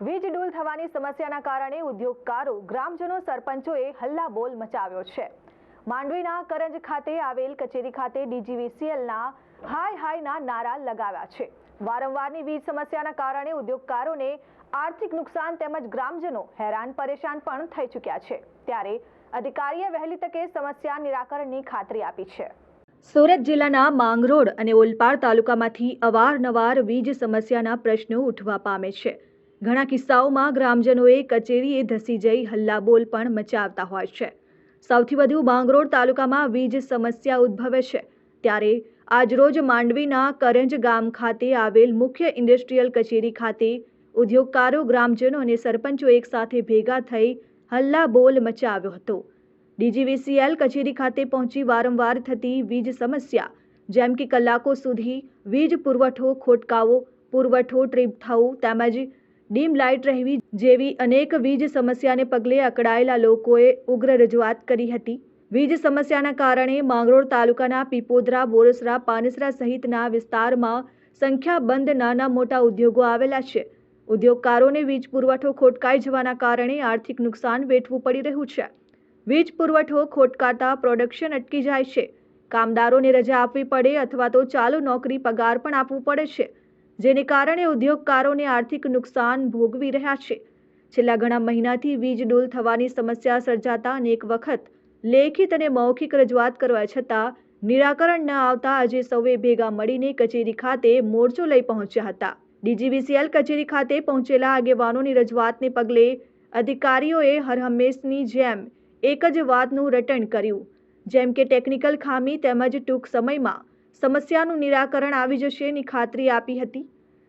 વીજ ડૂલ થવાની સમસ્યાના કારણે ઉદ્યોગકારો, ગ્રામજનો, સરપંચોએ હલ્લાબોલ મચાવ્યો છે. માંડવીના કરંજ ખાતે આવેલ કચેરી ખાતે ડીજીવીસીએલના હાય હાયના નારા લગાવ્યા છે. વારંવારની વીજ સમસ્યાના કારણે ઉદ્યોગકારોને આર્થિક નુકસાન તેમજ ગ્રામજનો હેરાન પરેશાન પણ થઈ ચૂક્યા છે. ત્યારે અધિકારીએ વહેલી તકે સમસ્યા નિરાકરણની ખાતરી આપી છે. સુરત જિલ્લાના માંગરોળ અને ઓલપાડ તાલુકામાંથી અવારનવાર વીજ સમસ્યાના પ્રશ્નો ઉઠવા પામે છે. ઘણા કિસ્સાઓમાં ગ્રામજનોએ કચેરીએ ધસી જઈ હલ્લાબોલ પણ મચાવતા હોય છે. સૌથી વધુ માંગરોળ તાલુકામાં વીજ સમસ્યા ઉદ્ભવે છે. ત્યારે આજરોજ માંડવીના કરંજ ગામ ખાતે આવેલ મુખ્ય ઇન્ડસ્ટ્રીયલ કચેરી ખાતે ઉદ્યોગકારો, ગ્રામજનો અને સરપંચો એક સાથે ભેગા થઈ હલ્લાબોલ મચાવ્યો હતો. ડીજીવીસીએલ કચેરી ખાતે પહોંચી વારંવાર થતી વીજ સમસ્યા, જેમ કે કલાકો સુધી વીજ પુરવઠો ખોટકાવો, પુરવઠો ટ્રીપ થવું તેમજ ડીમ લાઇટ રહેવી જેવી અનેક વીજ સમસ્યાને પગલે અકળાયેલા લોકોએ ઉગ્ર રજૂઆત કરી હતી. વીજ સમસ્યાના કારણે માંગરોળ તાલુકાના પીપોદરા, બોરસરા, પાનસરા સહિતના વિસ્તારમાં સંખ્યાબંધ નાના મોટા ઉદ્યોગો આવેલા છે. ઉદ્યોગકારોને વીજ પુરવઠો ખોટકાઈ જવાના કારણે આર્થિક નુકસાન વેઠવું પડી રહ્યું છે. વીજ પુરવઠો ખોટકાતા પ્રોડક્શન અટકી જાય છે. કામદારોને રજા આપવી પડે અથવા તો ચાલુ નોકરી પગાર પણ આપવું પડે છે, જેને કારણે ઉદ્યોગકારોને આર્થિક નુકસાન ભોગવી રહ્યા છે. છેલ્લા ઘણા મહિનાથી વીજ ડૂલ થવાની સમસ્યા સર્જાતા અનેક વખત લેખિત અને મૌખિક રજૂઆત કરવા છતાં નિરાકરણ ન આવતા આજે સૌએ ભેગા મળીને કચેરી ખાતે મોરચો લઈ પહોંચ્યા હતા. ડીજીવીસીએલ કચેરી ખાતે પહોંચેલા આગેવાનોની રજૂઆતને પગલે અધિકારીઓએ હરહંમેશની જેમ એક જ વાતનું રટણ કર્યું, જેમ કે ટેકનિકલ ખામી તેમજ ટૂંક સમયમાં સમસ્યાનું નિરાકરણ આવી જશેની ખાતરી આપી હતી.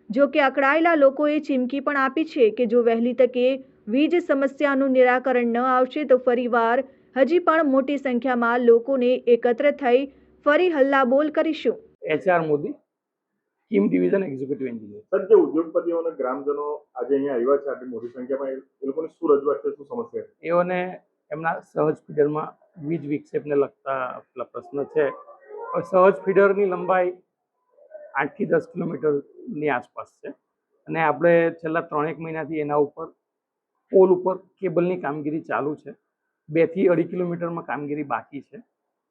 જો કે અકળાયેલા લોકોએ ચીમકી પણ આપી છે કે જો વહેલી તકે વીજ સમસ્યાનું નિરાકરણ ન આવશે તો ફરીવાર હજી પણ મોટી સંખ્યામાં લોકોને એકત્ર થઈ ફરી હલ્લાબોલ કરીશું. HR Modi, scheme division executive engineer. Sir, જે ઉદ્યોગપતિઓ અને ગ્રામજનો આજે અહીંયા આવ્યા છે આટલી મોટી સંખ્યામાં, એ લોકોની શું રજૂઆત છે, શું સમસ્યા છે? એઓને એમના સહજ ફીડરમાં વીજ વિક્ષેપને લગતા પ્રશ્ન છે. સહજ ફીડરની લંબાઈ 8 થી 10 કિલોમીટરની આસપાસ છે અને આપણે છેલ્લા 3-1 મહિનાથી એના ઉપર પોલ ઉપર કેબલની કામગીરી ચાલુ છે. 2 થી 2.5 કિલોમીટરમાં કામગીરી બાકી છે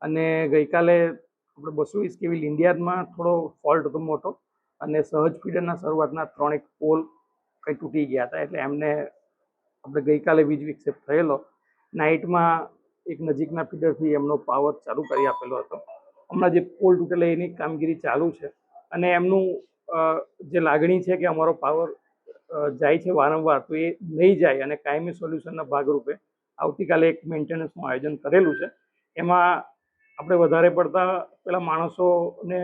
અને ગઈકાલે આપણે 220 kV લિંડિયાદમાં થોડો ફોલ્ટ હતો મોટો અને સહજ ફીડરના શરૂઆતના 3-1 પોલ કંઈ તૂટી ગયા હતા, એટલે એમને આપણે ગઈકાલે વીજ વિક્ષેપ થયેલો. નાઇટમાં એક નજીકના ફીડરથી એમનો પાવર ચાલુ કરી આપેલો હતો. હમણાં જે પોલ તૂટેલા એની કામગીરી ચાલુ છે અને એમનું જે લાગણી છે કે અમારો પાવર જાય છે વારંવાર, તો એ નહીં જાય અને કાયમી સોલ્યુશનના ભાગરૂપે આવતીકાલે એક મેન્ટેનન્સનું આયોજન કરેલું છે. એમાં આપણે વધારે પડતા પેલા માણસોને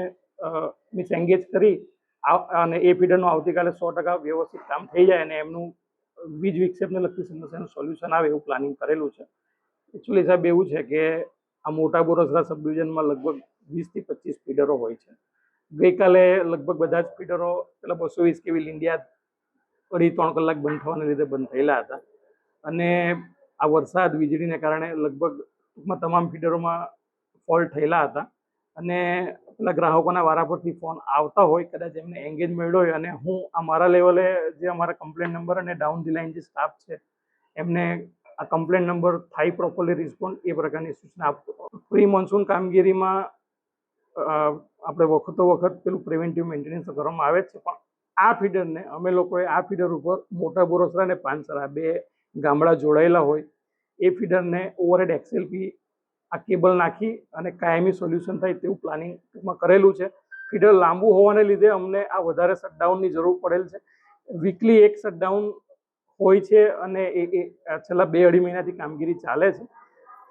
મીન્સ એન્ગેજ કરી અને એ ફીડરનું આવતીકાલે 100% વ્યવસ્થિત કામ થઈ જાય અને એમનું વીજ વિક્ષેપને લગતી સમસ્યાનું સોલ્યુશન આવે એવું પ્લાનિંગ કરેલું છે. એકચ્યુઅલી સાહેબ એવું છે કે આ મોટા બોરસરા સબ ડિવિઝનમાં લગભગ 20 થી 25 ફીડરો હોય છે. ગઈકાલે લગભગ બધા જ ફીડરો પેલા 220 kV લિંડિયાદ 2.5-3 કલાક બંધ થવાને લીધે બંધ થયેલા હતા અને આ વરસાદ વીજળીને કારણે લગભગ ટૂંકમાં તમામ ફીડરોમાં ફોલ્ટ થયેલા હતા અને પેલા ગ્રાહકોના વારા પરથી ફોન આવતા હોય, કદાચ એમને એંગેજ મળ્યો હોય અને હું આ મારા લેવલે જે અમારા કમ્પ્લેન નંબર અને ડાઉન ધી લાઇન જે સ્ટાફ છે એમને આ કમ્પ્લેન નંબર થાય પ્રોપરલી રિસ્પોન્ડ એ પ્રકારની સૂચના આપતો. પ્રી મોન્સૂન કામગીરીમાં આપણે વખતો વખત પેલું પ્રિવેન્ટિવ મેન્ટેનન્સ કરવામાં આવે છે, પણ આ ફીડરને અમે લોકોએ આ ફીડર ઉપર મોટા બોરસરા અને પાનસરા 2 ગામડા જોડાયેલા હોય એ ફીડરને ઓવરહેડ XLP આ કેબલ નાખી અને કાયમી સોલ્યુશન થાય તેવું પ્લાનિંગ ટૂંકમાં કરેલું છે. ફીડર લાંબુ હોવાને લીધે અમને આ વધારે શટડાઉનની જરૂર પડેલ છે. વીકલી એક શટડાઉન હોય છે અને એ છેલ્લા 2-2.5 મહિનાથી કામગીરી ચાલે છે.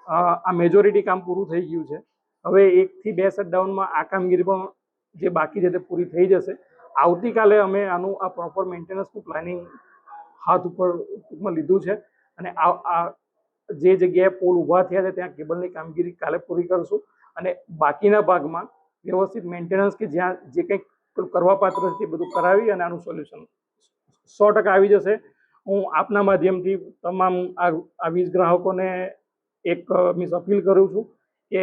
આ મેજોરિટી કામ પૂરું થઈ ગયું છે. હવે 1 થી 2 શટડાઉનમાં આ કામગીરી પણ જે બાકી છે તે પૂરી થઈ જશે. આવતીકાલે અમે આનું આ પ્રોપર મેન્ટેનન્સનું પ્લાનિંગ હાથ ઉપર ટૂંકમાં લીધું છે અને આ જે જગ્યાએ પોલ ઊભા થયા છે ત્યાં કેબલની કામગીરી કાલે પૂરી કરશું અને બાકીના ભાગમાં વ્યવસ્થિત મેન્ટેનન્સ કે જ્યાં જે કંઈક કરવા પાત્ર છે તે બધું કરાવી અને આનું સોલ્યુશન 100% આવી જશે. હું આપના માધ્યમથી તમામ આ વીજ ગ્રાહકોને એક મીન્સ અપીલ કરું છું કે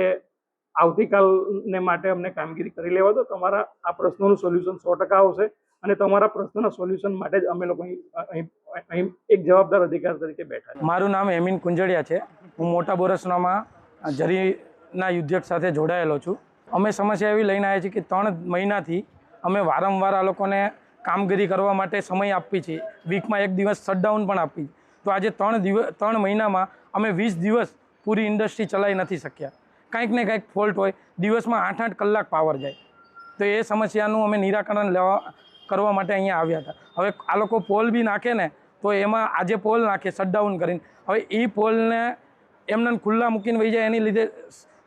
આવતીકાલને માટે અમને કામગીરી કરી લેવા દો. તમારા આ પ્રશ્નોનું સોલ્યુશન 100% આવશે અને તમારા પ્રશ્નના સોલ્યુશન માટે જ અમે લોકો અહીં એક જવાબદાર અધિકાર તરીકે બેઠા છે. મારું નામ એમીન કુંજડિયા છે. હું મોટા બોરસનામાં જરીના ઉદ્યોગ સાથે જોડાયેલો છું. અમે સમસ્યા એવી લઈને આવ્યા છીએ કે 3 મહિનાથી અમે વારંવાર આ લોકોને કામગીરી કરવા માટે સમય આપીએ છીએ. વીકમાં 1 દિવસ શટડાઉન પણ આપીએ. તો આજે 3 મહિનામાં અમે 20 દિવસ પૂરી ઇન્ડસ્ટ્રી ચલાવી નથી શક્યા. કંઈક ને કંઈક ફોલ્ટ હોય, દિવસમાં 8-8 કલાક પાવર જાય. તો એ સમસ્યાનું અમે નિરાકરણ કરવા માટે અહીંયા આવ્યા હતા. હવે આ લોકો પોલ બી નાખે ને તો એમાં આજે પોલ નાખે શટડાઉન કરીને, હવે એ પોલને એમને ખુલ્લા મૂકીને વહી જાય, એની લીધે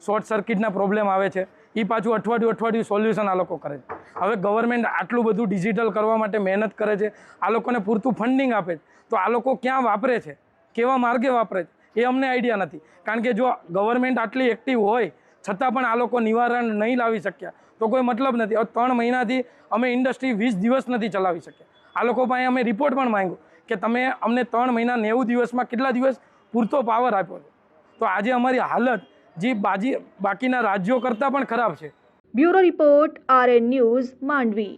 શોર્ટ સર્કિટના પ્રોબ્લેમ આવે છે. એ પાછું અઠવાડિયું સોલ્યુશન આ લોકો કરે છે. હવે ગવર્મેન્ટ આટલું બધું ડિજિટલ કરવા માટે મહેનત કરે છે, આ લોકોને પૂરતું ફંડિંગ આપે છે, તો આ લોકો ક્યાં વાપરે છે, કેવા માર્ગે વાપરે છે એ અમને આઈડિયા નથી. કારણ કે જો ગવર્મેન્ટ આટલી એક્ટિવ હોય છતાં પણ આ લોકો નિવારણ નહીં લાવી શક્યા તો કોઈ મતલબ નથી. હવે 3 મહિનાથી અમે ઇન્ડસ્ટ્રી 20 દિવસ નથી ચલાવી શક્યા. આ લોકો પાસે અમે રિપોર્ટ પણ માંગ્યો કે તમે અમને 3 મહિના 90 દિવસમાં કેટલા દિવસ પૂરતો પાવર આપ્યો છે. તો આજે અમારી હાલત જે બાકીના રાજ્યો કરતાં પણ ખરાબ છે. Bureau report, RN news, Mandvi.